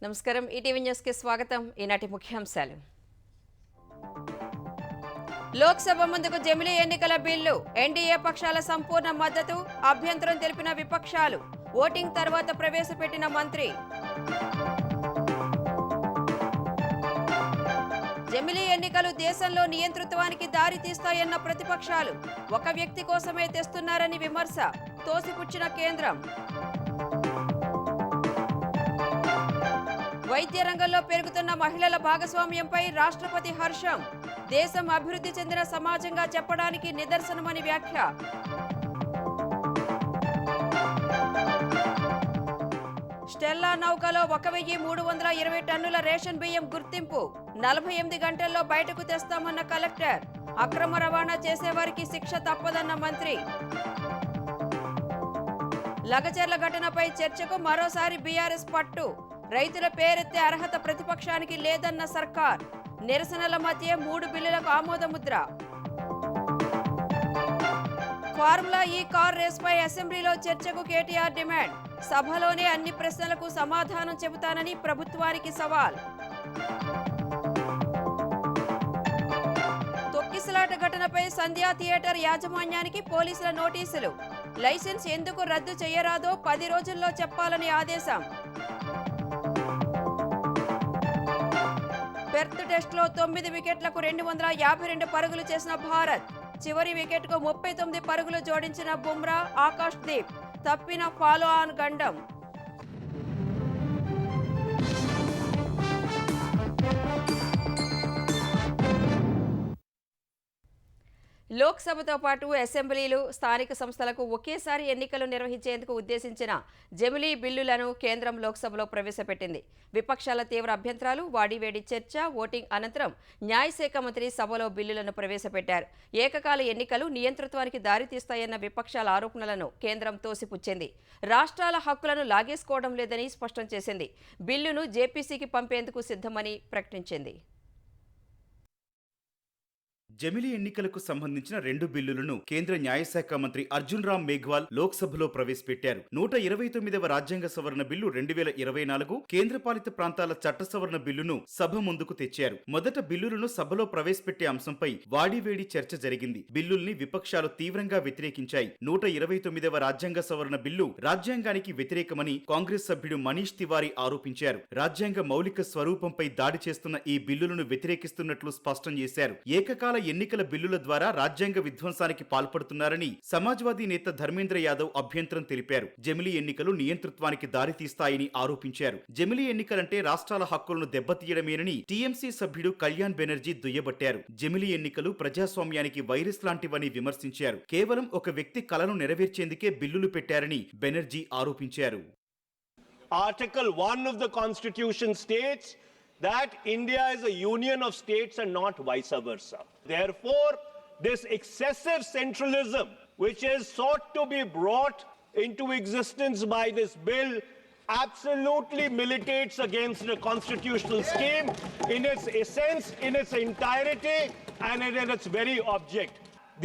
నమస్కారం ETV news కి స్వాగతం ఈనాటి ముఖ్యాంశాలు లోక్సభ ముందుకు జమిలీ ఎన్నికల బిల్లు ఎన్డీఏ పక్షాల సంపూర్ణ మద్దతు అభ్యంతరం తెలిపిన విపక్షాలు ఓటింగ్ తర్వాత ప్రవేశపెట్టిన మంత్రి జమిలీ ఎన్నికలు దేశంలో నియంతృత్వానికి దారి తీస్తాయన్న ప్రతిపక్షాలు ఒక వ్యక్తి కోసమే తెస్తున్నారని విమర్శ తోసిపుచ్చిన కేంద్రం వైద్య రంగంలో పెరుగుతున్న మహిళల భాగస్వామ్యంపై రాష్ట్రపతి హర్షం దేశం అభివృద్ధి చెందిన సమాజంగా చెప్పడానికి నిదర్శనమని వ్యాఖ్య స్టెల్లా నౌకలో 1320 టన్నుల రేషన్ బియ్యం గుర్తింపు 48 గంటల్లో బయటకు తెస్తామన్న కలెక్టర్ అక్రమ రవాణా చేసేవారికి శిక్ష తప్పదన్న మంత్రి లగచర్ల ఘటనపై చర్చకు మరోసారి బీఆర్ఎస్ పట్టు రైతుల పేరెత్తే అర్హత ప్రతిపక్షానికి లేదన్న సర్కార్ నిరసనల మధ్య 3 బిల్లులకు ఆమోదముద్ర ఫార్ములా ఈ కార్ రేస్పై అసెంబ్లీలో చర్చకు కేటీఆర్ డిమాండ్ సభలోనే అన్ని ప్రశ్నలకు సమాధానం చెబుతానని ప్రభుత్వానికి సవాల్ తొక్కిసలాట ఘటనపై సంధ్యా థియేటర్ యాజమాన్యానికి పోలీసుల నోటీసులు లైసెన్స్ ఎందుకు రద్దు చేయరాదో 10 రోజుల్లో చెప్పాలని ఆదేశం పెర్త్ టెస్ట్లో 9 వికెట్లకు 252 పరుగులు చేసిన భారత్ చివరి వికెట్కు 39 పరుగులు జోడించిన బుమ్రా ఆకాష్ దీప్ తప్పిన ఫాలో ఆన్ గండం లోక్సభతో పాటు అసెంబ్లీలు స్థానిక సంస్థలకు ఒకేసారి ఎన్నికలు నిర్వహించేందుకు ఉద్దేశించిన జమిలీ బిల్లులను కేంద్రం లోక్సభలో ప్రవేశపెట్టింది విపక్షాల తీవ్ర అభ్యంతరాలు వాడివేడి చర్చ ఓటింగ్ అనంతరం న్యాయశాఖ మంత్రి సభలో బిల్లులను ప్రవేశపెట్టారు ఏకకాల ఎన్నికలు నియంతృత్వానికి దారితీస్తాయన్న విపక్షాల ఆరోపణలను కేంద్రం తోసిపుచ్చింది రాష్ట్రాల హక్కులను లాగేసుకోవడం లేదని స్పష్టం చేసింది బిల్లును జేపీసీకి పంపేందుకు సిద్ధమని ప్రకటించింది జమిలీ ఎన్నికలకు సంబంధించిన 2 బిల్లులను కేంద్ర న్యాయశాఖ మంత్రి అర్జున్ రామ్ మేఘ్వాల్ లోక్సభలో ప్రవేశపెట్టారు 129వ రాజ్యాంగ సవరణ బిల్లు 2024 కేంద్రపాలిత ప్రాంతాల చట్ట సవరణ బిల్లును సభ ముందుకు తెచ్చారు మొదట బిల్లులను సభలో ప్రవేశపెట్టే అంశంపై వాడివేడి చర్చ జరిగింది బిల్లుల్ని విపక్షాలు తీవ్రంగా వ్యతిరేకించాయి 129వ రాజ్యాంగ సవరణ బిల్లు రాజ్యాంగానికి వ్యతిరేకమని కాంగ్రెస్ సభ్యుడు మనీష్ తివారీ ఆరోపించారు రాజ్యాంగ మౌలిక స్వరూపంపై దాడి చేస్తున్న ఈ బిల్లులను వ్యతిరేకిస్తున్నట్లు స్పష్టం చేశారు ఏకకాల ఎన్నికల బిల్లుల ద్వారా రాజ్యాంగ విధ్వంసానికి పాల్పడుతున్నారని సమాజ్వాదీ నేత ధర్మేంద్ర యాదవ్ అభ్యంతరం తెలిపారు జమిలీ ఎన్నికలు నియంతృత్వానికి దారితీస్తాయని ఆరోపించారు జమిలీ ఎన్నికలంటే రాష్ట్రాల హక్కులను దెబ్బతీయడమేనని టీఎంసీ సభ్యుడు కళ్యాణ్ బెనర్జీ దుయ్యబట్టారు జమిలీ ఎన్నికలు ప్రజాస్వామ్యానికి వైరస్ లాంటివని విమర్శించారు కేవలం ఒక వ్యక్తి కలను నెరవేర్చేందుకే బిల్లులు పెట్టారని బెనర్జీ ఆరోపించారు Article 1 of the Constitution states that India is a union of states and not vice versa. Therefore, this excessive centralism, which is sought to be brought into existence by this bill, absolutely militates against the constitutional scheme in its essence, in its entirety, and in its very object.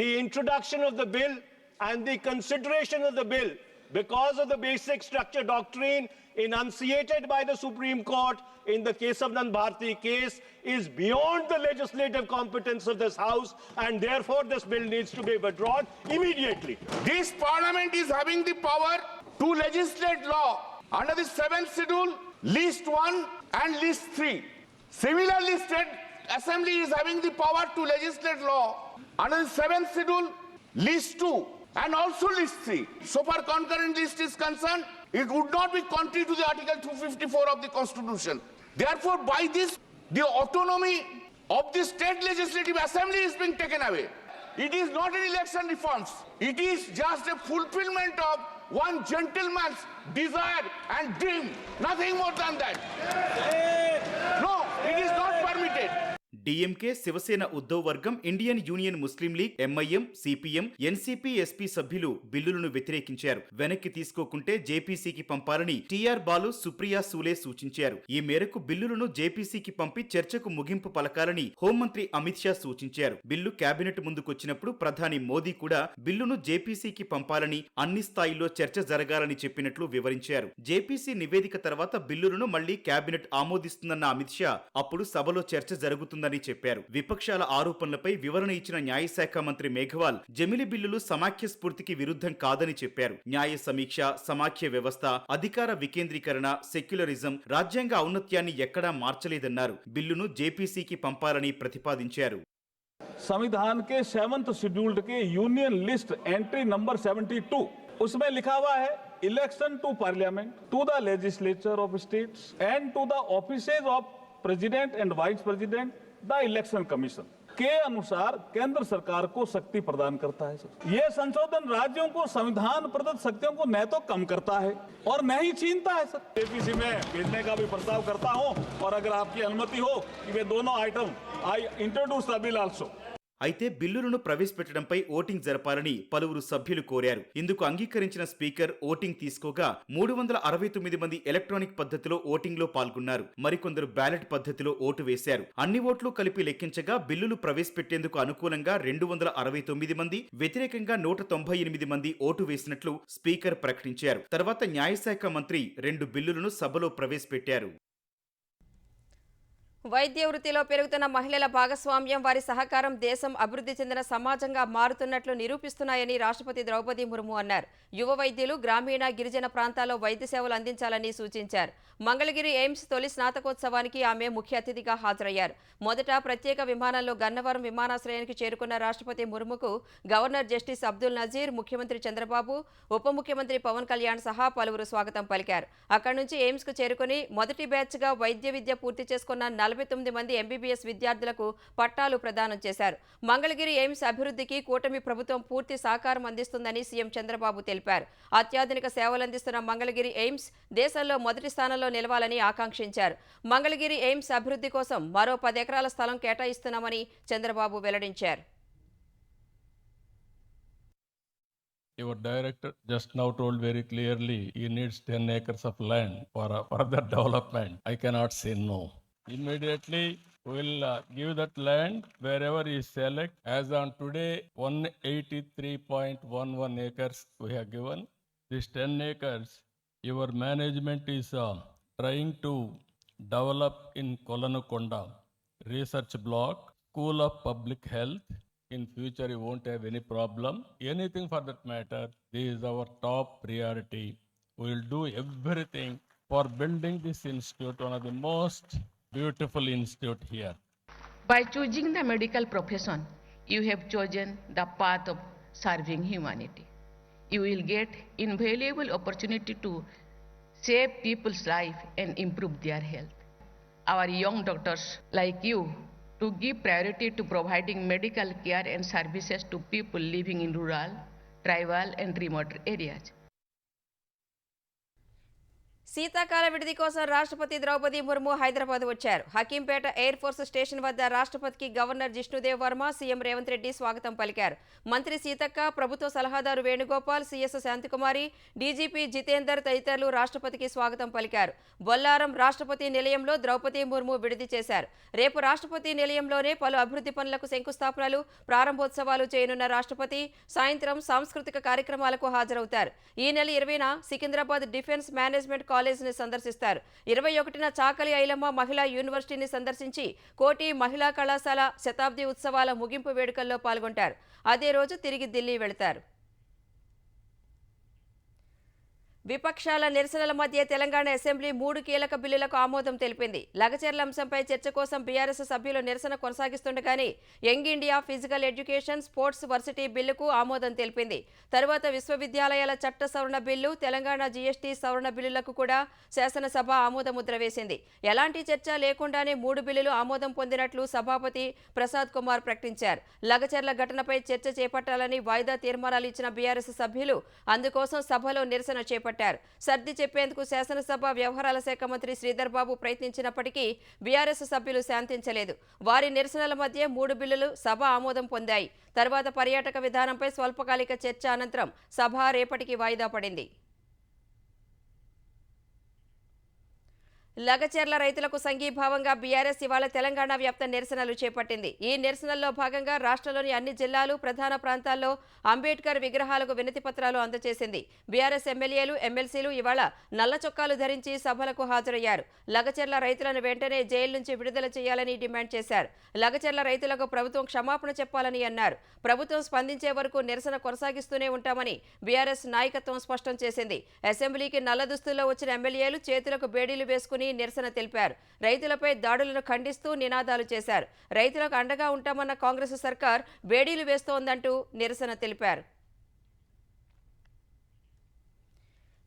The introduction of the bill and the consideration of the bill, because of the basic structure doctrine enunciated by the Supreme Court in the Kesavanand Bharti case, is beyond the legislative competence of this House, and therefore this bill needs to be withdrawn immediately. This Parliament is having the power to legislate law under the 7th schedule, list 1 and list 3. Similarly, State Assembly is having the power to legislate law under the 7th schedule, list 2 and also list 3. So far concurrent list is concerned, it would not be contrary to the Article 254 of the Constitution. Therefore, by this, the autonomy of the state legislative assembly is being taken away. It is not an election reforms. It is just a fulfillment of one gentleman's desire and dream. Nothing more than that. No, it is not permitted. DMK, Shiv Sena Uddhav వర్గం, ఇండియన్ యూనియన్ ముస్లిం లీగ్, ఎంఐఎం, సిపిఎం, ఎన్సీపీ, ఎస్పీ సభ్యులు బిల్లులను వ్యతిరేకించారు. వెనక్కి తీసుకోకుంటే జేపీసీకి పంపాలని TR Balu, Supriya Sule సూచించారు. ఈ మేరకు బిల్లులను జేపీసీకి పంపి చర్చకు ముగింపు పలకాలని హోంమంత్రి అమిత్ షా సూచించారు. బిల్లు కేబినెట్ ముందుకొచ్చినప్పుడు ప్రధాని మోదీ కూడా బిల్లును జేపీసీకి పంపాలని, అన్ని స్థాయిల్లో చర్చ జరగాలని చెప్పినట్లు వివరించారు. జేపీసీ నివేదిక తర్వాత బిల్లులను మళ్లీ కేబినెట్ ఆమోదిస్తుందన్న అమిత్ షా అప్పుడు సభలో చర్చ జరుగుతుందని చెప్పారు. విపక్షాల ఆరోపణలపై వివరణ ఇచ్చిన న్యాయశాఖ మంత్రి మేఘవాల్ జమిలి బిల్లులు సమాఖ్య స్ఫూర్తికి విరుద్ధం కాదని చెప్పారు. న్యాయ సమీక్ష, సమాఖ్య వ్యవస్థ, అధికార వికేంద్రీకరణ, సెక్యులరిజం రాజ్యాంగ ఔన్నత్యాన్ని ఎక్కడా మార్చలేదన్నారు. బిల్లును జేపీసీకి పంపాలని ప్రతిపాదించారు. संविधान के 7th शेड्यूल्ड के यूनियन लिस्ट एंट्री नंबर 72 उसमें लिखा हुआ है election to parliament, to the legislature of states and to the offices of president and vice president the election commission के अनुसार केंद्र सरकार को शक्ति प्रदान करता है सर। ये संशोधन राज्यों को संविधान प्रदत्त शक्तियों को न तो कम करता है और न ही छीनता है सर। जेपीसी में भेजने का भी प्रस्ताव करता हूं और अगर आपकी अनुमति हो कि वे दोनों item I introduce the bill also. అయితే బిల్లులను ప్రవేశపెట్టడంపై ఓటింగ్ జరపాలని పలువురు సభ్యులు కోరారు. ఇందుకు అంగీకరించిన స్పీకర్ ఓటింగ్ తీసుకోగా 369 మంది ఎలక్ట్రానిక్ పద్ధతిలో ఓటింగ్లో పాల్గొన్నారు. మరికొందరు బ్యాలెట్ పద్ధతిలో ఓటు వేశారు. అన్ని ఓట్లు కలిపి లెక్కించగా బిల్లులు ప్రవేశపెట్టేందుకు అనుకూలంగా 269 మంది, వ్యతిరేకంగా 198 మంది ఓటు వేసినట్లు స్పీకర్ ప్రకటించారు. తర్వాత న్యాయశాఖ మంత్రి 2 బిల్లులను సభలో ప్రవేశపెట్టారు. వైద్య వృత్తిలో పెరుగుతున్న మహిళల భాగస్వామ్యం, వారి సహకారం దేశం అభివృద్ధి చెందిన సమాజంగా మారుతున్నట్లు నిరూపిస్తున్నాయని రాష్ట్రపతి ద్రౌపది ముర్ము అన్నారు. యువ వైద్యులు గ్రామీణ, గిరిజన ప్రాంతాల్లో వైద్య సేవలు అందించాలని సూచించారు. మంగళగిరి ఎయిమ్స్ తొలి స్నాతకోత్సవానికి ఆమె ముఖ్య అతిథిగా హాజరయ్యారు. మొదట ప్రత్యేక విమానంలో గన్నవరం విమానాశ్రయానికి చేరుకున్న రాష్ట్రపతి ముర్ముకు గవర్నర్ జస్టిస్ అబ్దుల్ నజీర్, ముఖ్యమంత్రి చంద్రబాబు, ఉప ముఖ్యమంత్రి పవన్ కళ్యాణ్ సహా పలువురు స్వాగతం పలికారు. అక్కడి నుంచి ఎయిమ్స్కు చేరుకుని మొదటి బ్యాచ్గా వైద్య విద్య పూర్తి చేసుకున్న 49 మంది ఎంబీబీఎస్ విద్యార్థులకు పట్టాలు ప్రదానం చేశారు. మంగళగిరి ఎయిమ్స్ అభివృద్ధికి కూటమి ప్రభుత్వం పూర్తి సహకారం అందిస్తుందని సీఎం చంద్రబాబు తెలిపారు. అత్యాధునిక సేవలందిస్తున్న మంగళగిరి ఎయిమ్స్ దేశంలో మొదటి స్థానంలో నిలవాలని ఆకాంక్షించారు. మంగళగిరి ఎయిమ్స్ అభివృద్ధి కోసం మరో 10 ఎకరాల స్థలం కేటాయిస్తున్నామని చంద్రబాబు వెల్లడించారు. Your director just now told very clearly he needs 10 acres of land for further development. I cannot say no. Immediately we'll give that land wherever he select. As on today, 183.11 acres we have given. This 10 acres, your management is trying to develop in Kolanakonda research block, School of Public Health. In future, you won't have any problem. Anything for that matter, this is our top priority. We will do everything for building this institute, one of the most beautiful institute here. By choosing the medical profession, you have chosen the path of serving humanity. You will get invaluable opportunity to save people's life and improve their health. Our young doctors like you to give priority to providing medical care and services to people living in rural, tribal and remote areas. శీతాకాల విడిది కోసం రాష్ట్రపతి ద్రౌపది ముర్ము హైదరాబాద్ వచ్చారు. Hakimpet air force station వద్ద రాష్ట్రపతికి governor Jishnu Dev Varma, CM Revanth Reddy స్వాగతం పలికారు. మంత్రి సీతక్క, ప్రభుత్వ సలహాదారు వేణుగోపాల్, సీఎస్ శాంతికుమారి, డీజీపీ జితేందర్ తదితరులు రాష్ట్రపతికి స్వాగతం పలికారు. బొల్లారం రాష్ట్రపతి నిలయంలో ద్రౌపది ముర్ము విడిది చేశారు. రేపు రాష్ట్రపతి నిలయంలోనే పలు అభివృద్ధి పనులకు శంకుస్థాపనలు, ప్రారంభోత్సవాలు చేయనున్న రాష్ట్రపతి సాయంత్రం సాంస్కృతిక కార్యక్రమాలకు హాజరవుతారు. ఈ నెల 20న సికింద్రాబాద్ డిఫెన్స్ మేనేజ్మెంట్ కాలేజీని సందర్శిస్తారు. 21న చాకలి ఐలమ్మ మహిళా యూనివర్సిటీని సందర్శించి కోటి మహిళా కళాశాల శతాబ్ది ఉత్సవాల ముగింపు వేడుకల్లో పాల్గొంటారు. అదే రోజు తిరిగి ఢిల్లీ వెళతారు. విపక్షాల నిరసనల మధ్య తెలంగాణ అసెంబ్లీ 3 కీలక బిల్లులకు ఆమోదం తెలిపింది. లగచర్ల అంశంపై చర్చ కోసం బీఆర్ఎస్ సభ్యులు నిరసన కొనసాగిస్తుండగానే యంగ్ ఇండియా ఫిజికల్ ఎడ్యుకేషన్ స్పోర్ట్స్ వర్సిటీ బిల్లుకు ఆమోదం తెలిపింది. తరువాత విశ్వవిద్యాలయాల చట్ట సవరణ బిల్లు, తెలంగాణ జీఎస్టీ సవరణ బిల్లులకు కూడా శాసనసభ ఆమోదముద్ర వేసింది. ఎలాంటి చర్చ లేకుండానే 3 బిల్లులు ఆమోదం పొందినట్లు సభాపతి ప్రసాద్ కుమార్ ప్రకటించారు. లగచర్ల ఘటనపై చర్చ చేపట్టాలని వాయిదా తీర్మానాలు ఇచ్చిన బీఆర్ఎస్ సభ్యులు అందుకోసం సభలో నిరసన చేపట్టారు. దుయ్యబట్టారు. సర్ది చెప్పేందుకు శాసనసభ వ్యవహారాల శాఖ మంత్రి శ్రీధర్ బాబు ప్రయత్నించినప్పటికీ బీఆర్ఎస్ సభ్యులు శాంతించలేదు. వారి నిరసనల మధ్య 3 బిల్లులు సభ ఆమోదం పొందాయి. తర్వాత పర్యాటక విధానంపై స్వల్పకాలిక చర్చ అనంతరం సభ రేపటికి వాయిదా పడింది. లగచెర్ల రైతులకు సంఘీభావంగా బీఆర్ఎస్ ఇవాళ తెలంగాణ వ్యాప్త నిరసనలు చేపట్టింది. ఈ నిరసనల్లో భాగంగా రాష్ట్రంలోని అన్ని జిల్లాలు, ప్రధాన ప్రాంతాల్లో అంబేద్కర్ విగ్రహాలకు వినతి పత్రాలు అందజేసింది. బీఆర్ఎస్ ఎమ్మెల్యేలు, ఎమ్మెల్సీలు ఇవాళ నల్ల చొక్కాలు ధరించి సభలకు హాజరయ్యారు. లగచెర్ల రైతులను వెంటనే జైలు నుంచి విడుదల చేయాలని డిమాండ్ చేశారు. లగచెర్ల రైతులకు ప్రభుత్వం క్షమాపణ చెప్పాలని అన్నారు. ప్రభుత్వం స్పందించే వరకు నిరసన కొనసాగిస్తూనే ఉంటామని బీఆర్ఎస్ నాయకత్వం స్పష్టం చేసింది. అసెంబ్లీకి నల్ల దుస్తుల్లో వచ్చిన ఎమ్మెల్యేలు చేతులకు బేడీలు వేసుకుని నిరసన తెలిపారు. రైతులపై దాడులను ఖండిస్తూ నినాదాలు చేశారు. రైతులకు అండగా ఉంటామన్న కాంగ్రెస్ సర్కార్ బేడీలు వేస్తోందంటూ నిరసన తెలిపారు.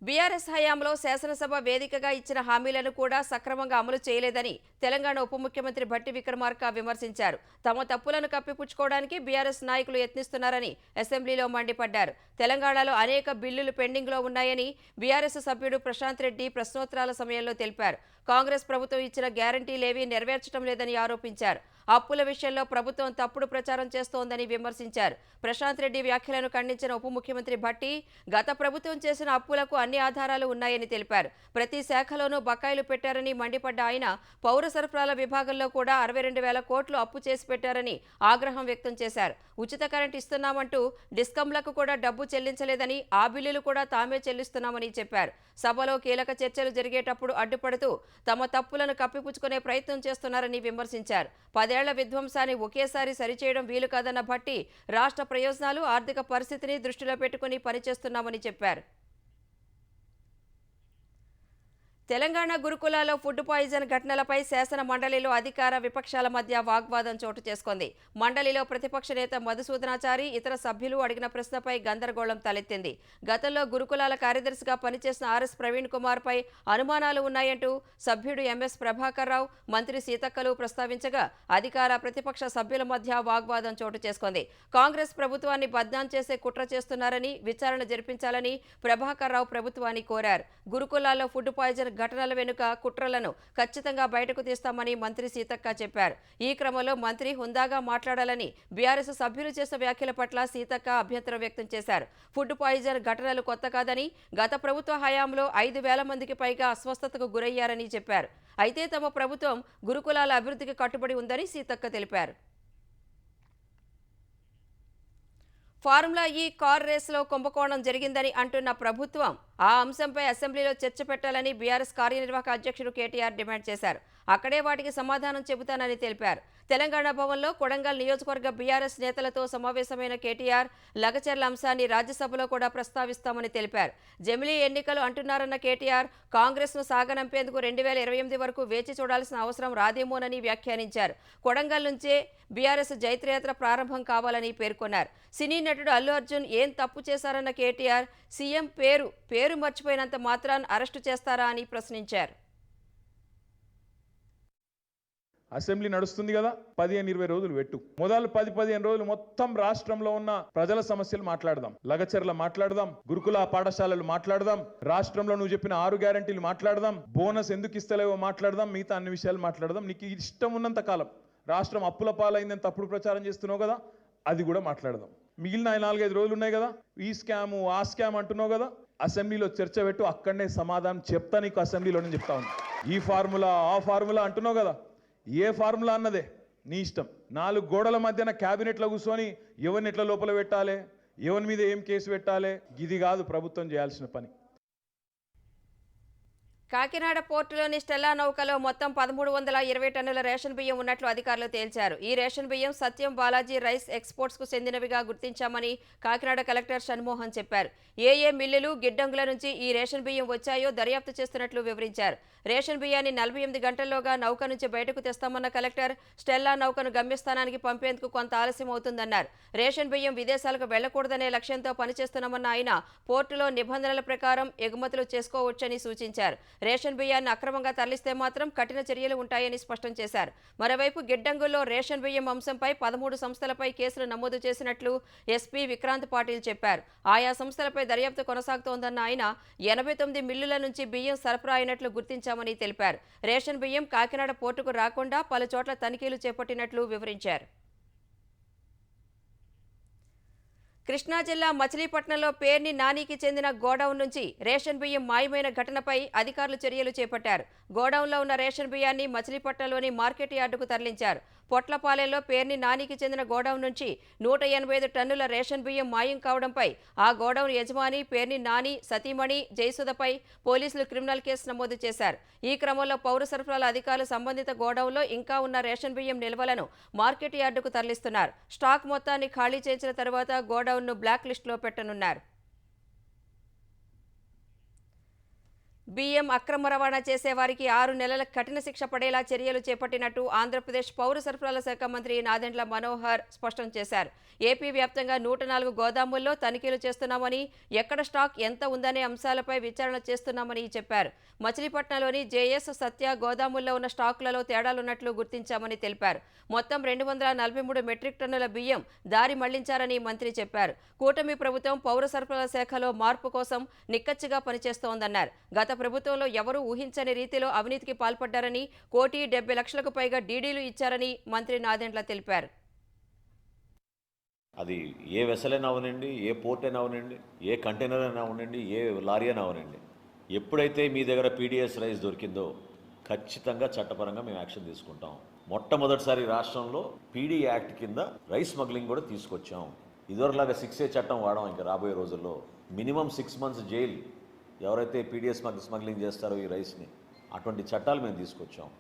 బీఆర్ఎస్ హయాంలో శాసనసభ వేదికగా ఇచ్చిన హామీలను కూడా సక్రమంగా అమలు చేయలేదని తెలంగాణ ఉప ముఖ్యమంత్రి భట్టి విక్రమార్క విమర్శించారు. తమ తప్పులను కప్పిపుచ్చుకోవడానికి బీఆర్ఎస్ నాయకులు యత్నిస్తున్నారని అసెంబ్లీలో మండిపడ్డారు. తెలంగాణలో అనేక బిల్లులు పెండింగ్లో ఉన్నాయని బీఆర్ఎస్ సభ్యుడు ప్రశాంత్ రెడ్డి ప్రశ్నోత్తరాల సమయంలో తెలిపారు. కాంగ్రెస్ ప్రభుత్వం ఇచ్చిన గ్యారంటీలేవీ నెరవేర్చడం లేదని ఆరోపించారు. అప్పుల విషయంలో ప్రభుత్వం తప్పుడు ప్రచారం చేస్తోందని విమర్శించారు. ప్రశాంత్ రెడ్డి వ్యాఖ్యలను ఖండించిన ఉప ముఖ్యమంత్రి భట్టి గత ప్రభుత్వం చేసిన అప్పులకు అన్ని ఆధారాలు ఉన్నాయని తెలిపారు. ప్రతి శాఖలోనూ బకాయిలు పెట్టారని మండిపడ్డ ఆయన పౌర సరఫరాల విభాగంలో కూడా 62,000 కోట్లు అప్పు చేసి పెట్టారని ఆగ్రహం వ్యక్తం చేశారు. ఉచిత కరెంట్ ఇస్తున్నామంటూ డిస్కంలకు కూడా డబ్బు చెల్లించలేదని, ఆ బిల్లులు కూడా తామే చెల్లిస్తున్నామని చెప్పారు. సభలో కీలక చర్చలు జరిగేటప్పుడు అడ్డుపడుతూ తమ తప్పులను కప్పిపుచ్చుకునే ప్రయత్నం చేస్తున్నారని విమర్శించారు. 10 ఏళ్ల విధ్వంసాన్ని ఒకేసారి సరిచేయడం వీలు కాదన్న భట్టి రాష్ట్ర ప్రయోజనాలు, ఆర్థిక పరిస్థితిని దృష్టిలో పెట్టుకుని పనిచేస్తున్నామని చెప్పారు. తెలంగాణ గురుకులాల్లో ఫుడ్ పాయిజన్ ఘటనలపై శాసన మండలిలో అధికార విపక్షాల మధ్య వాగ్వాదం చోటు చేసుకుంది. మండలిలో ప్రతిపక్ష నేత మధుసూదనాచారి ఇతర సభ్యులు అడిగిన ప్రశ్నపై గందరగోళం తలెత్తింది. గతంలో గురుకులాల కార్యదర్శిగా పనిచేసిన ఆర్ఎస్ ప్రవీణ్ కుమార్ పై అనుమానాలు ఉన్నాయంటూ సభ్యుడు ఎంఎస్ ప్రభాకర్ రావు, మంత్రి సీతక్కలు ప్రస్తావించగా అధికార ప్రతిపక్ష సభ్యుల మధ్య వాగ్వాదం చోటు చేసుకుంది. కాంగ్రెస్ ప్రభుత్వాన్ని బద్నాం చేసే కుట్ర చేస్తున్నారని, విచారణ జరిపించాలని ప్రభాకర్ రావు ప్రభుత్వాన్ని కోరారు. గురుకులాల్లో ఫుడ్ పాయిజన్ ఘటనల వెనుక కుట్రలను ఖచ్చితంగా బయటకు తీస్తామని మంత్రి సీతక్క చెప్పారు. ఈ క్రమంలో మంత్రి హుందాగా మాట్లాడాలని బీఆర్ఎస్ సభ్యులు చేసిన వ్యాఖ్యల పట్ల సీతక్క అభ్యంతరం వ్యక్తం చేశారు. ఫుడ్ పాయిజన్ ఘటనలు కొత్త కాదని, గత ప్రభుత్వ హయాంలో 5,000 మందికి పైగా అస్వస్థతకు గురయ్యారని చెప్పారు. అయితే తమ ప్రభుత్వం గురుకులాల అభివృద్ధికి కట్టుబడి ఉందని సీతక్క తెలిపారు. ఫార్ములా ఈ కార్ రేసులో కుంభకోణం జరిగిందని అంటున్న ప్రభుత్వం ఆ అంశంపై అసెంబ్లీలో చర్చ పెట్టాలని బీఆర్ఎస్ కార్యనిర్వాహక అధ్యక్షుడు కేటీఆర్ డిమాండ్ చేశారు. అక్కడే వాటికి సమాధానం చెబుతానని తెలిపారు. తెలంగాణ భవన్లో కొడంగల్ నియోజకవర్గ బీఆర్ఎస్ నేతలతో సమావేశమైన కేటీఆర్ లగచెర్ల అంశాన్ని రాజ్యసభలో కూడా ప్రస్తావిస్తామని తెలిపారు. జమిలీ ఎన్నికలు అంటున్నారన్న కేటీఆర్ కాంగ్రెస్ను సాగనంపేందుకు 2028 వరకు వేచి చూడాల్సిన అవసరం రాదేమోనని వ్యాఖ్యానించారు. కొడంగల్ నుంచే బీఆర్ఎస్ జైత్రయాత్ర ప్రారంభం కావాలని పేర్కొన్నారు. సినీ నటుడు అల్లు అర్జున్ ఏం తప్పు చేశారన్న కేటీఆర్ సీఎం పేరు మర్చిపోయినంత మాత్రాన్ని అరెస్టు చేస్తారా అని ప్రశ్నించారు. అసెంబ్లీ నడుస్తుంది కదా, 15-20 రోజులు పెట్టు. మొదలు 10-15 రోజులు మొత్తం రాష్ట్రంలో ఉన్న ప్రజల సమస్యలు మాట్లాడదాం, లగచెర్ల మాట్లాడదాం, గురుకుల పాఠశాలలు మాట్లాడదాం, రాష్ట్రంలో నువ్వు చెప్పిన 6 గ్యారంటీలు మాట్లాడదాం, బోనస్ ఎందుకు ఇస్తలేవో మాట్లాడదాం, మిగతా అన్ని విషయాలు మాట్లాడదాం. నీకు ఇష్టం ఉన్నంత కాలం రాష్ట్రం అప్పుల పాలైందని తప్పుడు ప్రచారం చేస్తున్నావు కదా, అది కూడా మాట్లాడదాం. మిగిలిన 4-5 రోజులు ఉన్నాయి కదా, ఈ స్కాము ఆ స్కామ్ అంటున్నావు కదా, అసెంబ్లీలో చర్చ పెట్టు, అక్కడనే సమాధానం చెప్తా నీకు. అసెంబ్లీలోనే చెప్తా ఉన్నా. ఈ ఫార్ములా ఆ ఫార్ములా అంటున్నావు కదా, ఏ ఫార్ములా అన్నదే నీ ఇష్టం. 4 గోడల మధ్యన క్యాబినెట్లో కూర్చొని ఎవరిని ఎట్లా లోపల పెట్టాలి, ఎవరి మీద ఏం కేసు పెట్టాలి, ఇది కాదు ప్రభుత్వం చేయాల్సిన పని. కాకినాడ పోర్టులోని స్టెల్లా నౌకలో మొత్తం 1320 టన్నుల రేషన్ బియ్యం ఉన్నట్లు అధికారులు తేల్చారు. ఈ రేషన్ బియ్యం సత్యం బాలాజీ రైస్ ఎక్స్పోర్ట్స్కు చెందినవిగా గుర్తించామని కాకినాడ కలెక్టర్ షణ్మోహన్ చెప్పారు. ఏ మిల్లులు, గిడ్డంగుల నుంచి ఈ రేషన్ బియ్యం వచ్చాయో దర్యాప్తు చేస్తున్నట్లు వివరించారు. రేషన్ బియ్యాన్ని 48 గంటల్లోగా నౌక నుంచి బయటకు తెస్తామన్న కలెక్టర్ స్టెల్లా నౌకను గమ్యస్థానానికి పంపేందుకు కొంత ఆలస్యం అవుతుందన్నారు. రేషన్ బియ్యం విదేశాలకు వెళ్లకూడదనే లక్ష్యంతో పనిచేస్తున్నామన్న ఆయన పోర్టులో నిబంధనల ప్రకారం ఎగుమతులు చేసుకోవచ్చని సూచించారు. రేషన్ బియ్యాన్ని అక్రమంగా తరలిస్తే మాత్రం కఠిన చర్యలు ఉంటాయని స్పష్టం చేశారు. మరోవైపు గిడ్డంగుల్లో రేషన్ బియ్యం అంశంపై 13 సంస్థలపై కేసులు నమోదు చేసినట్లు ఎస్పీ విక్రాంత్ పాటిల్ చెప్పారు. ఆయా సంస్థలపై దర్యాప్తు కొనసాగుతోందన్న ఆయన 89 మిల్లుల నుంచి బియ్యం సరఫరా అయినట్లు గుర్తించామని తెలిపారు. రేషన్ బియ్యం కాకినాడ పోర్టుకు రాకుండా పలు చోట్ల తనిఖీలు చేపట్టినట్లు వివరించారు. కృష్ణా జిల్లా మచిలీపట్నంలో పేర్ని నానికి చెందిన గోడౌన్ నుంచి రేషన్ బియ్యం మాయమైన ఘటనపై అధికారులు చర్యలు చేపట్టారు. గోడౌన్లో ఉన్న రేషన్ బియ్యాన్ని మచిలీపట్నంలోని మార్కెట్ యార్డుకు తరలించారు. పొట్లపాలెంలో పేర్ని నానికి చెందిన గోడౌన్ నుంచి 185 టన్నుల రేషన్ బియ్యం మాయం కావడంపై ఆ గోడౌన్ యజమాని పేర్ని నాని సతీమణి జయసుధపై పోలీసులు క్రిమినల్ కేసు నమోదు చేశారు. ఈ క్రమంలో పౌర సరఫరాల అధికారులు సంబంధిత గోడౌన్లో ఇంకా ఉన్న రేషన్ బియ్యం నిల్వలను మార్కెట్ యార్డుకు తరలిస్తున్నారు. స్టాక్ మొత్తాన్ని ఖాళీ చేయించిన తర్వాత గోడౌన్ను బ్లాక్ లిస్టులో పెట్టనున్నారు. బియ్యం అక్రమ రవాణా చేసే వారికి 6 నెలల కఠిన శిక్ష పడేలా చర్యలు చేపట్టినట్టు ఆంధ్రప్రదేశ్ పౌర సరఫరాల శాఖ మంత్రి నాదెండ్ల మనోహర్ స్పష్టం చేశారు. ఏపీ వ్యాప్తంగా 104 గోదాముల్లో తనిఖీలు చేస్తున్నామని, ఎక్కడ స్టాక్ ఎంత ఉందనే అంశాలపై విచారణ చేస్తున్నామని చెప్పారు. మచిలీపట్నంలోని జేఎస్ సత్య గోదాముల్లో ఉన్న స్టాకులలో తేడాలున్నట్లు గుర్తించామని తెలిపారు. మొత్తం 243 మెట్రిక్ టన్నుల బియ్యం దారి మళ్లించారని మంత్రి చెప్పారు. కూటమి ప్రభుత్వం పౌర సరఫరాల శాఖలో మార్పు కోసం నిక్కచ్చిగా పనిచేస్తోందన్నారు. గత ప్రభుత్వంలో ఎవరూ ఊహించని రీతిలో అవినీతికి పాల్పడ్డారని, 1,70,00,000కు పైగా డీడీలు ఇచ్చారని మంత్రి నాదెండ్ల తెలిపారు. అది ఏ వెసల్ అయినా అవనండి, ఏ పోర్ట్ అయినా అవనండి, ఏ కంటైనర్ అయినా అవనండి, ఏ లారీ అయినా అవనండి, ఎప్పుడైతే మీ దగ్గర పీడిఎస్ రైస్ దొరికిందో ఖచ్చితంగా చట్టపరంగా మేము యాక్షన్ తీసుకుంటాం. మొట్టమొదటిసారి రాష్ట్రంలో పీడీ యాక్ట్ కింద రైస్ స్మగ్లింగ్ కూడా తీసుకొచ్చాం. ఇదివరలాగా 6A చట్టం వాడాం. ఇంకా రాబోయే రోజుల్లో మినిమం 6 months జైలు ఎవరైతే పీడిఎస్ స్మగ్లింగ్ చేస్తారో ఈ రైస్ని, అటువంటి చట్టాలు మేము తీసుకొచ్చాం.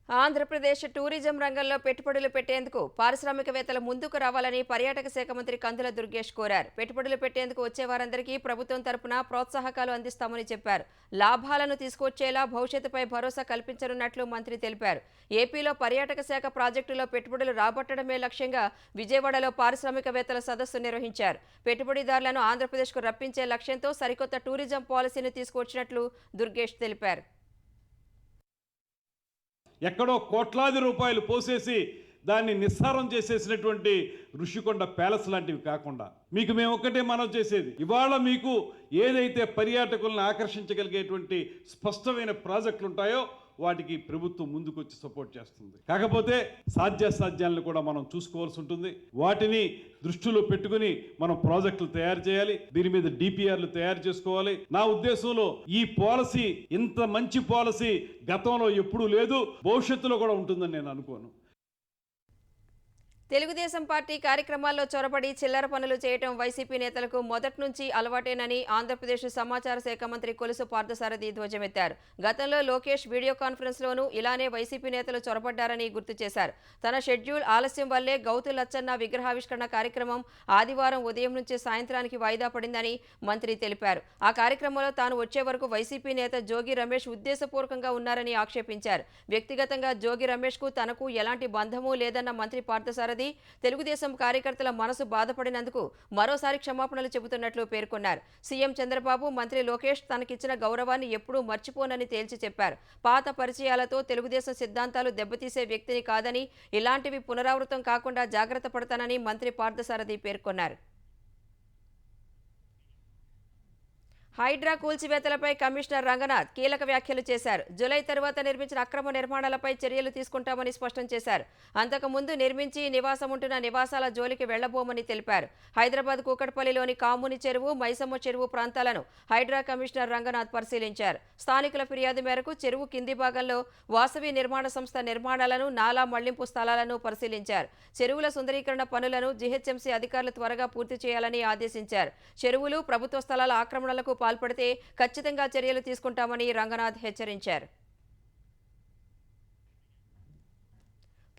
ఆంధ్రప్రదేశ్ టూరిజం రంగంలో పెట్టుబడులు పెట్టేందుకు పారిశ్రామికవేత్తలు ముందుకు రావాలని పర్యాటక శాఖ మంత్రి కందుల దుర్గేష్ కోరారు. పెట్టుబడులు పెట్టేందుకు వచ్చే వారందరికీ ప్రభుత్వం తరపున ప్రోత్సాహకాలు అందిస్తామని చెప్పారు. లాభాలను తీసుకొచ్చేలా భవిష్యత్తుపై భరోసా కల్పించనున్నట్లు మంత్రి తెలిపారు. ఏపీలో పర్యాటక శాఖ ప్రాజెక్టులో పెట్టుబడులు రాబట్టడమే లక్ష్యంగా విజయవాడలో పారిశ్రామికవేత్తల సదస్సు నిర్వహించారు. పెట్టుబడిదారులను ఆంధ్రప్రదేశ్కు రప్పించే లక్ష్యంతో సరికొత్త టూరిజం పాలసీని తీసుకొచ్చినట్లు దుర్గేష్ తెలిపారు. ఎక్కడో కోట్లాది రూపాయలు పోసేసి దాన్ని నిస్సారం చేసేసినటువంటి ఋషికొండ ప్యాలెస్ లాంటివి కాకుండా మీకు మేము ఒక్కటే మనవి చేసేది, ఇవాళ మీకు ఏదైతే పర్యాటకులను ఆకర్షించగలిగేటువంటి స్పష్టమైన ప్రాజెక్టులు ఉంటాయో వాటికి ప్రభుత్వం ముందుకొచ్చి సపోర్ట్ చేస్తుంది. కాకపోతే సాధ్యాసాధ్యాలను కూడా మనం చూసుకోవాల్సి ఉంటుంది. వాటిని దృష్టిలో పెట్టుకుని మనం ప్రాజెక్టులు తయారు చేయాలి. దీని మీద డిపిఆర్లు తయారు చేసుకోవాలి. నా ఉద్దేశంలో ఈ పాలసీ, ఇంత మంచి పాలసీ గతంలో ఎప్పుడూ లేదు, భవిష్యత్తులో కూడా ఉంటుందని నేను అనుకోను. తెలుగుదేశం పార్టీ కార్యక్రమాల్లో చొరబడి చిల్లర పనులు చేయటం వైసీపీ నేతలకు మొదటి నుంచి అలవాటేనని ఆంధ్రప్రదేశ్ సమాచార శాఖ మంత్రి కొలుసు పార్థసారథి ధ్వజమెత్తారు. గతంలో లోకేష్ వీడియో కాన్ఫరెన్స్లోనూ ఇలానే వైసీపీ నేతలు చొరబడ్డారని గుర్తు చేశారు. తన షెడ్యూల్ ఆలస్యం వల్లే గౌతు లచ్చన్న విగ్రహావిష్కరణ కార్యక్రమం ఆదివారం ఉదయం నుంచి సాయంత్రానికి వాయిదా పడిందని మంత్రి తెలిపారు. ఆ కార్యక్రమంలో తాను వచ్చే వరకు వైసీపీ నేత జోగి రమేష్ ఉద్దేశపూర్వకంగా ఉన్నారని ఆక్షేపించారు. వ్యక్తిగతంగా జోగి రమేష్కు తనకు ఎలాంటి బంధమూ లేదన్న మంత్రి పార్థసారథి తెలుగుదేశం కార్యకర్తల మనసు బాధపడినందుకు మరోసారి క్షమాపణలు చెబుతున్నట్లు పేర్కొన్నారు. సీఎం చంద్రబాబు, మంత్రి లోకేష్ తనకిచ్చిన గౌరవాన్ని ఎప్పుడూ మర్చిపోనని తేల్చి చెప్పారు. పాత పరిచయాలతో తెలుగుదేశం సిద్ధాంతాలు దెబ్బతీసే వ్యక్తిని కాదని, ఇలాంటివి పునరావృతం కాకుండా జాగ్రత్త పడతానని మంత్రి పార్థసారథి పేర్కొన్నారు. హైడ్రా కూల్చివేతలపై కమిషనర్ రంగనాథ్ కీలక వ్యాఖ్యలు చేశారు. జూలై తర్వాత నిర్మించిన అక్రమ నిర్మాణాలపై చర్యలు తీసుకుంటామని స్పష్టం చేశారు. అంతకుముందు నిర్మించి నివాసం ఉంటున్న నివాసాల జోలికి వెళ్లబోమని తెలిపారు. హైదరాబాద్ కూకట్పల్లిలోని కాముని చెరువు, మైసమ్మ చెరువు ప్రాంతాలను హైడ్రా కమిషనర్ రంగనాథ్ పరిశీలించారు. స్థానికుల ఫిర్యాదు మేరకు చెరువు కింది భాగంలో వాసవి నిర్మాణ సంస్థ నిర్మాణాలను, నాలా మళ్లింపు స్థలాలను పరిశీలించారు. చెరువుల సుందరీకరణ పనులను జీహెచ్ఎంసీ అధికారులు త్వరగా పూర్తి చేయాలని ఆదేశించారు. చెరువులు, ప్రభుత్వ స్థలాల ఆక్రమణలకు పాల్పడితే ఖచ్చితంగా చర్యలు తీసుకుంటామని రంగనాథ్ హెచ్చరించారు.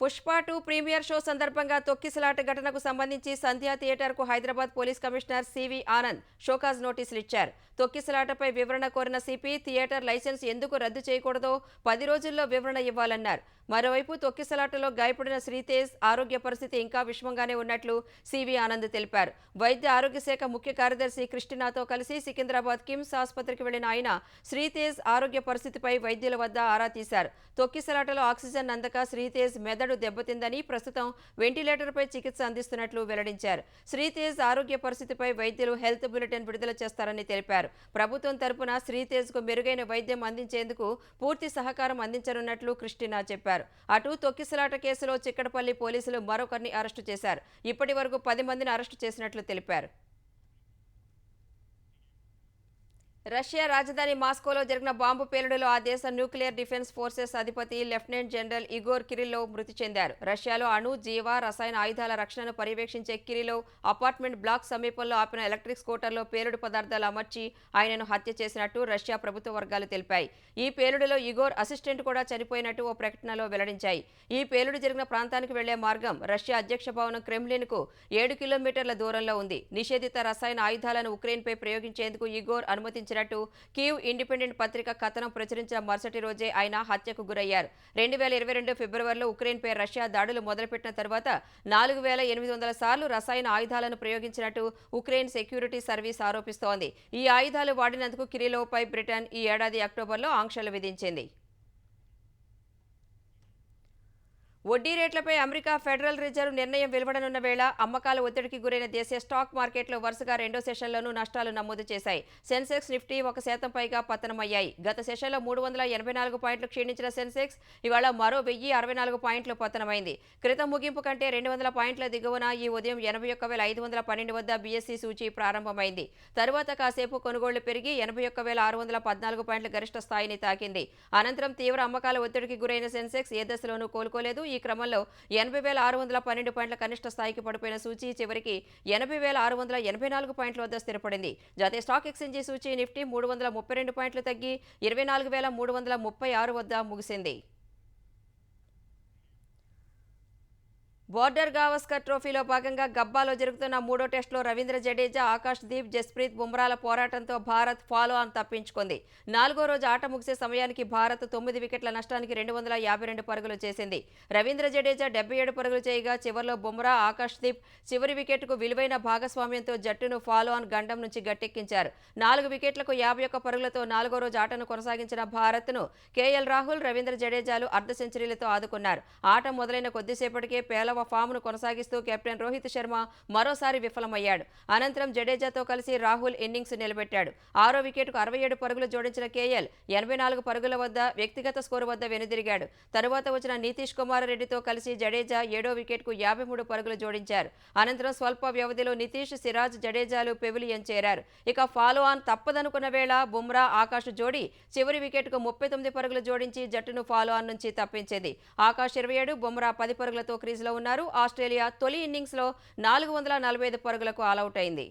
పుష్ప 2 ప్రీమియర్ షో సందర్భంగా తొక్కిసలాట ఘటనకు సంబంధించి సంధ్యా థియేటర్కు Hyderabad police commissioner CV Anand show cause నోటీసులు ఇచ్చారు. తొక్కిసలాటపై వివరణ కోరిన సిపి థియేటర్ లైసెన్స్ ఎందుకు రద్దు చేయకూడదో 10 రోజుల్లో వివరణ ఇవ్వాలన్నారు. మరోవైపు తొక్కిసలాటలో గాయపడిన శ్రీతేజ్ ఆరోగ్య పరిస్థితి ఇంకా విషమంగానే ఉన్నట్లు సివి ఆనంద్ తెలిపారు. వైద్య ఆరోగ్య శాఖ ముఖ్య కార్యదర్శి క్రిస్టినాతో కలిసి సికింద్రాబాద్ కిమ్స్ ఆసుపత్రికి వెళ్లిన ఆయన శ్రీతేజ్ ఆరోగ్య పరిస్థితిపై వైద్యుల వద్ద ఆరా తీశారు. తొక్కిసలాటలో ఆక్సిజన్ అందక శ్రీతేజ్ మెదడు దెబ్బతిందని ప్రస్తుతం వెంటిలేటర్పై చికిత్స అందిస్తున్నట్లు వెల్లడించారు. శ్రీతేజ్ ఆరోగ్య పరిస్థితిపై వైద్యులు హెల్త్ బులెటిన్ విడుదల చేస్తారని తెలిపారు. ప్రభుత్వం తరపున శ్రీతేజ్కు మెరుగైన వైద్యం అందించేందుకు పూర్తి సహకారం అందించనున్నట్లు క్రిస్టినా చెప్పారు. అటు తొక్కిసలాట కేసులో చిక్కడపల్లి పోలీసులు మరొకరిని అరెస్టు చేశారు. ఇప్పటి వరకు 10 మందిని అరెస్టు చేసినట్లు తెలిపారు. రష్యా రాజధాని మాస్కోలో జరిగిన బాంబు పేలుడులో ఆ దేశ న్యూక్లియర్ డిఫెన్స్ ఫోర్సెస్ అధిపతి లెఫ్టినెంట్ జనరల్ ఇగోర్ కిరిల్లోవ్ మృతి చెందారు. రష్యాలో అణు, జీవ, రసాయన ఆయుధాల రక్షణను పర్యవేక్షించే కిరిల్లోవ్ అపార్ట్మెంట్ బ్లాక్ సమీపంలో ఆపిన ఎలక్ట్రిక్ స్కూటర్లో పేలుడు పదార్థాలు అమర్చి ఆయనను హత్య చేసినట్టు రష్యా ప్రభుత్వ వర్గాలు తెలిపాయి. ఈ పేలుడులో ఇగోర్ అసిస్టెంట్ కూడా చనిపోయినట్టు ఓ ప్రకటనలో వెల్లడించాయి. ఈ పేలుడు జరిగిన ప్రాంతానికి వెళ్లే మార్గం రష్యా అధ్యక్ష భవనం క్రెమ్లిన్కు 7 కిలోమీటర్ల దూరంలో ఉంది. నిషేధిత రసాయన ఆయుధాలను ఉక్రెయిన్పై ప్రయోగించేందుకు ఇగోర్ అనుమతించినట్టు కీవ్ ఇండిపెండెంట్ పత్రిక కథనం ప్రచురించిన మరుసటి రోజే ఆయన హత్యకు గురయ్యారు. 2022 ఫిబ్రవరిలో ఉక్రెయిన్పై రష్యా దాడులు మొదలుపెట్టిన తర్వాత 4800 సార్లు రసాయన ఆయుధాలను ప్రయోగించినట్టు ఉక్రెయిన్ సెక్యూరిటీ సర్వీస్ ఆరోపిస్తోంది. ఈ ఆయుధాలు వాడినందుకు కిరిలోవ్పై బ్రిటన్ ఈ ఏడాది అక్టోబర్లో ఆంక్షలు విధించింది. వడ్డీ రేట్లపై అమెరికా ఫెడరల్ రిజర్వ్ నిర్ణయం వెలువడనున్న వేళ అమ్మకాల ఒత్తిడికి గురైన దేశీయ స్టాక్ మార్కెట్లో వరుసగా రెండో సెషన్లోనూ నష్టాలు నమోదు చేశాయి. సెన్సెక్స్, నిఫ్టీ 1% పైగా పతనమయ్యాయి. గత సెషన్లో 384 పాయింట్లు క్షీణించిన సెన్సెక్స్ ఇవాళ మరో 1064 పాయింట్లు పతనమైంది. క్రితం ముగింపు కంటే 200 పాయింట్ల దిగువన ఈ ఉదయం 81,512 వద్ద బీఎస్సీ సూచీ ప్రారంభమైంది. తరువాత కాసేపు కొనుగోళ్లు పెరిగి 81,614 పాయింట్ల గరిష్ట స్థాయిని తాకింది. అనంతరం తీవ్ర అమ్మకాల ఒత్తిడికి గురైన సెన్సెక్స్ ఏ దశలోనూ కోలుకోలేదు. ఈ క్రమంలో 80,612 పాయింట్ల కనిష్ట స్థాయికి పడిపోయిన సూచీ చివరికి 80,684 పాయింట్ల వద్ద స్థిరపడింది. జాతీయ స్టాక్ ఎక్స్చేంజీ సూచీ నిఫ్టీ 332 పాయింట్లు తగ్గి 24,336 వద్ద ముగిసింది. బోర్డర్ గవాస్కర్ ట్రోఫీలో భాగంగా గబ్బాలో జరుగుతున్న 3వ టెస్టులో రవీంద్ర జడేజా, ఆకాష్ దీప్, జస్ప్రీత్ బుమ్రాల పోరాటంతో భారత్ ఫాలో ఆన్ తప్పించుకుంది. 4వ రోజు ఆట ముగిసే సమయానికి భారత్ 9 వికెట్ల నష్టానికి 252 పరుగులు చేసింది. రవీంద్ర జడేజా 77 పరుగులు చేయగా చివర్లో బుమ్రా, ఆకాష్ దీప్ చివరి వికెట్కు విలువైన భాగస్వామ్యంతో జట్టును ఫాలో ఆన్ గండం నుంచి గట్టెక్కించారు. 4 వికెట్లకు 51 పరుగులతో 4వ రోజు ఆటను కొనసాగించిన భారత్ను కేఎల్ రాహుల్, రవీంద్ర జడేజాలు అర్ధ సెంచరీలతో ఆదుకున్నారు. ఆట మొదలైన కొద్దిసేపటికే పేలవ ఫామ్ను కొనసాగిస్తూ కెప్టెన్ రోహిత్ శర్మ మరోసారి విఫలమయ్యాడు. అనంతరం జడేజాతో కలిసి రాహుల్ ఇన్నింగ్స్ నిలబెట్టాడు. 6వ వికెట్కు 67 పరుగులు జోడించిన కేఎల్ 84 పరుగుల వద్ద వ్యక్తిగత స్కోరు వద్ద వెనుదిరిగాడు. తరువాత వచ్చిన నితీష్ కుమార్ రెడ్డితో కలిసి జడేజా 7వ వికెట్కు 53 పరుగులు జోడించారు. అనంతరం స్వల్ప వ్యవధిలో నితీష్, సిరాజ్, జడేజాలు పెవిలియన్ చేరారు. ఇక ఫాలో ఆన్ తప్పదనుకున్న వేళ బుమ్రా, ఆకాష్ జోడీ చివరి వికెట్కు 39 పరుగులు జోడించి జట్టును ఫాలో ఆన్ నుంచి తప్పించింది. ఆకాష్ 27, బుమ్రా 10 పరుగులతో క్రీజులో ఉన్నారు. ఆస్ట్రేలియా తొలి ఇన్నింగ్స్లో 445 పరుగులకు ఆలౌట్ అయింది.